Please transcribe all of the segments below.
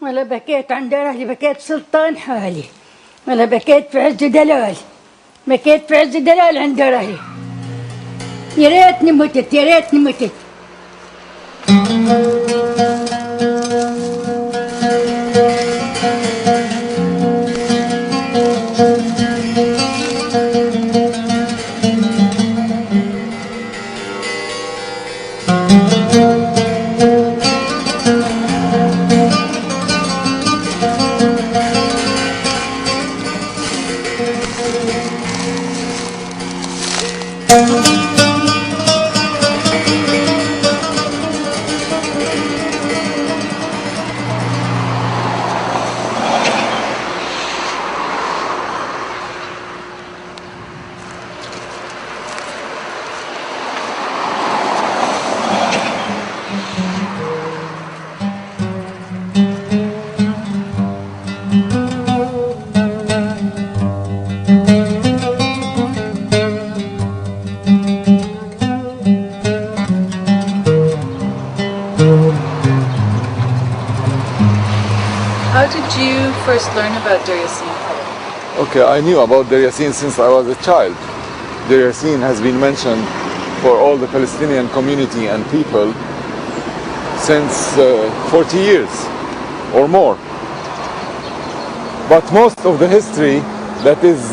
ولا بكيت عند أهلي، بكيت سلطان حالي، ولا بكيت في عز دلال، بكيت في عز دلال عند أهلي. يا ريتني متت، يا ريتني متت. How did you first learn about Deir Yassin? Okay, I knew about Deir Yassin since I was a child. Deir Yassin has been mentioned for all the Palestinian community and people since 40 years or more. But most of the history that is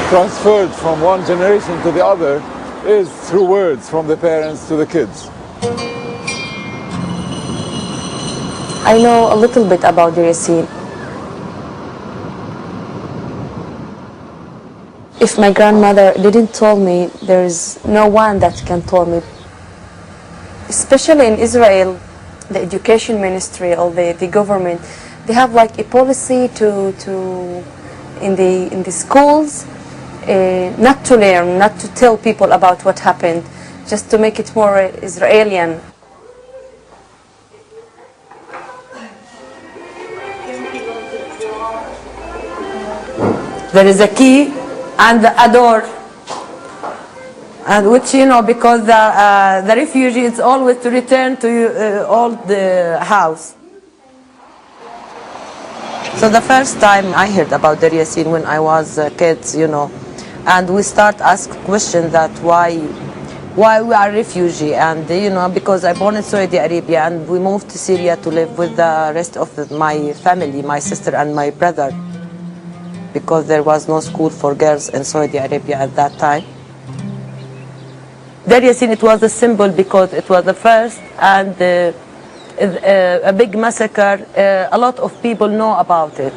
transferred from one generation to the other is through words from the parents to the kids. I know a little bit about Deir Yassin. If my grandmother didn't tell me, there is no one that can tell me. Especially in Israel, the education ministry or the government, they have like a policy in the schools not to learn, not to tell people about what happened, just to make it more Israelian. There is a key and a door, and which, you know, because the refugee is always to return to old house. So the first time I heard about Deir Yassin when I was a kid, you know, and we start ask questions that why we are refugee, and you know, because I born in Saudi Arabia and we moved to Syria to live with the rest of my family, my sister and my brother, because there was no school for girls in Saudi Arabia at that time. Deir Yassin, it was a symbol because it was the first and a big massacre. A lot of people know about it.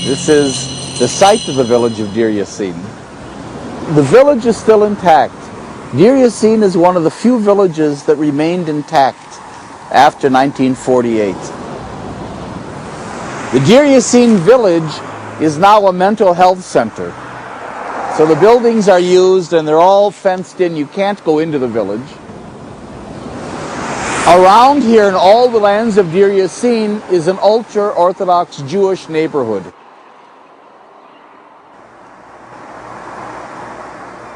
This is the site of the village of Deir Yassin. The village is still intact. Deir Yassin is one of the few villages that remained intact after 1948. The Deir Yassin village is now a mental health center. So the buildings are used and they're all fenced in. You can't go into the village. Around here in all the lands of Deir Yassin is an ultra-Orthodox Jewish neighborhood.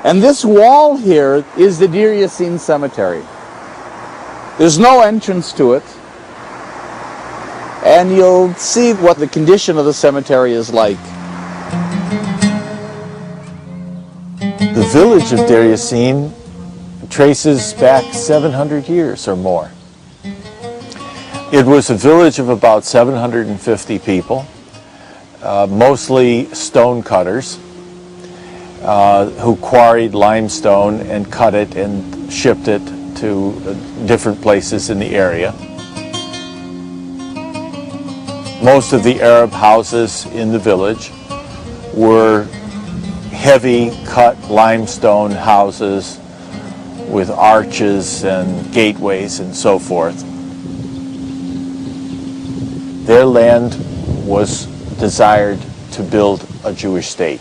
And this wall here is the Deir Yassin cemetery. There's no entrance to it. And you'll see what the condition of the cemetery is like. The village of Deir Yassin traces back 700 years or more. It was a village of about 750 people, mostly stone cutters, who quarried limestone and cut it and shipped it to different places in the area. Most of the Arab houses in the village were heavy cut limestone houses with arches and gateways and so forth. Their land was desired to build a Jewish state.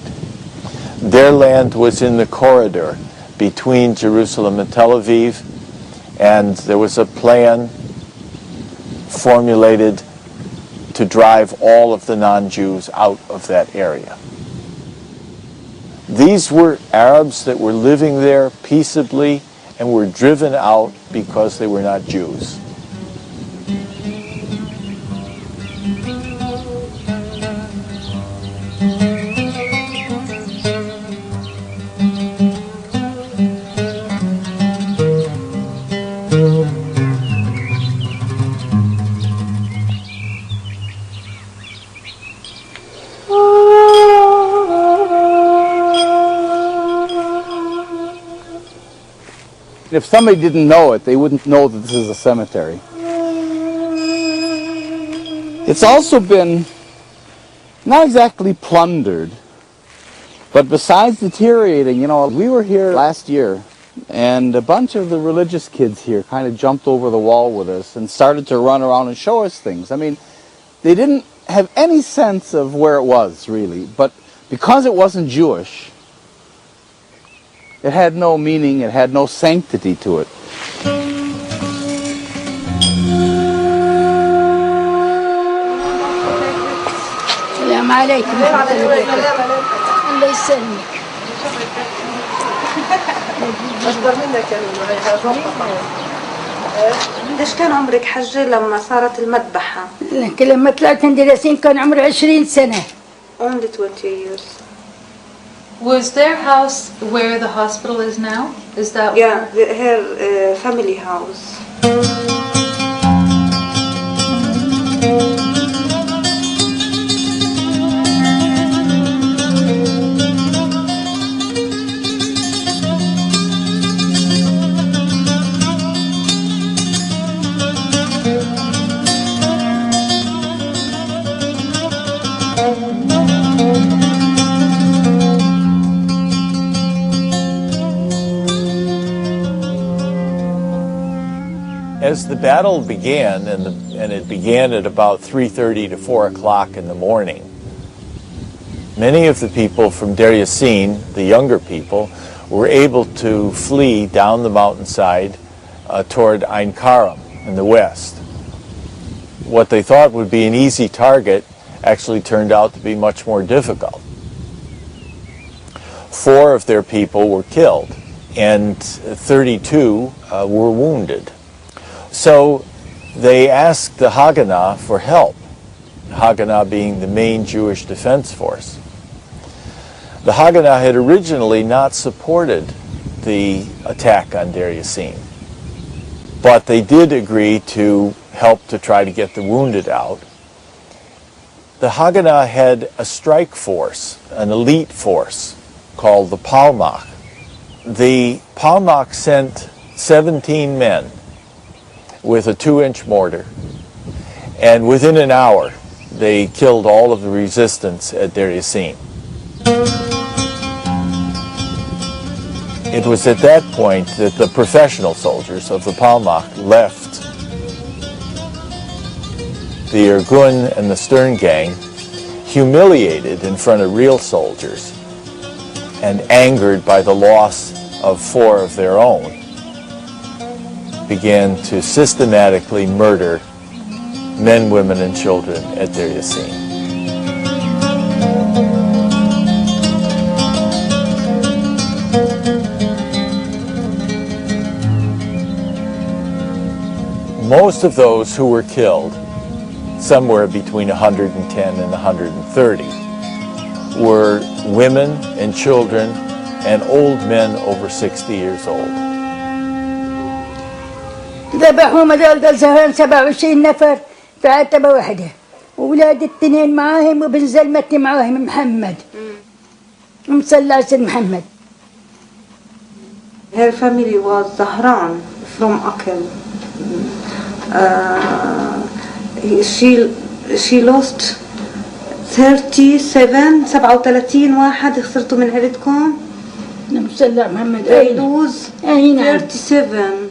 Their land was in the corridor between Jerusalem and Tel Aviv, and there was a plan formulated to drive all of the non-Jews out of that area. These were Arabs that were living there peaceably and were driven out because they were not Jews. If somebody didn't know it, they wouldn't know that this is a cemetery. It's also been not exactly plundered, but besides deteriorating, you know, we were here last year and a bunch of the religious kids here kind of jumped over the wall with us and started to run around and show us things. I mean, they didn't have any sense of where it was, really, but because it wasn't Jewish, it had no meaning, it had no sanctity to it. السلام عليكم ورحمة الله وبركاته. الله يسلمك. أكبر منك قديش كان عمرك حجة لما صارت المذبحة؟ لكن لما طلعت عند دير ياسين كان عمري 20 سنة. Only 20 years. Was their house where the hospital is now? Is that Yeah, her family house. As the battle began, and it began at about 3:30 to 4 o'clock in the morning, many of the people from Deir Yassin, the younger people, were able to flee down the mountainside toward Ein Karam in the west. What they thought would be an easy target actually turned out to be much more difficult. 4 of their people were killed, and 32 were wounded. So they asked the Haganah for help, Haganah being the main Jewish defense force. The Haganah had originally not supported the attack on Deir Yassin, but they did agree to help to try to get the wounded out. The Haganah had a strike force, an elite force, called the Palmach. The Palmach sent 17 men with a 2-inch mortar, and within an hour they killed all of the resistance at Deir Yassin. It was at that point that the professional soldiers of the Palmach left the Irgun and the Stern gang, humiliated in front of real soldiers and angered by the loss of 4 of their own, began to systematically murder men, women, and children at Deir Yassin. Most of those who were killed, somewhere between 110 and 130, were women and children and old men over 60 years old. ذبحوهم هذول زهران 27 نفر في عتبة واحدة، وولاد التنين معاهم وبن زلمتي معاهم محمد. مصلى سيد محمد. Her family was Zahran from Akel. She lost 37 واحد خسرتوا من عيلتكم. مصلى محمد. They lose 37.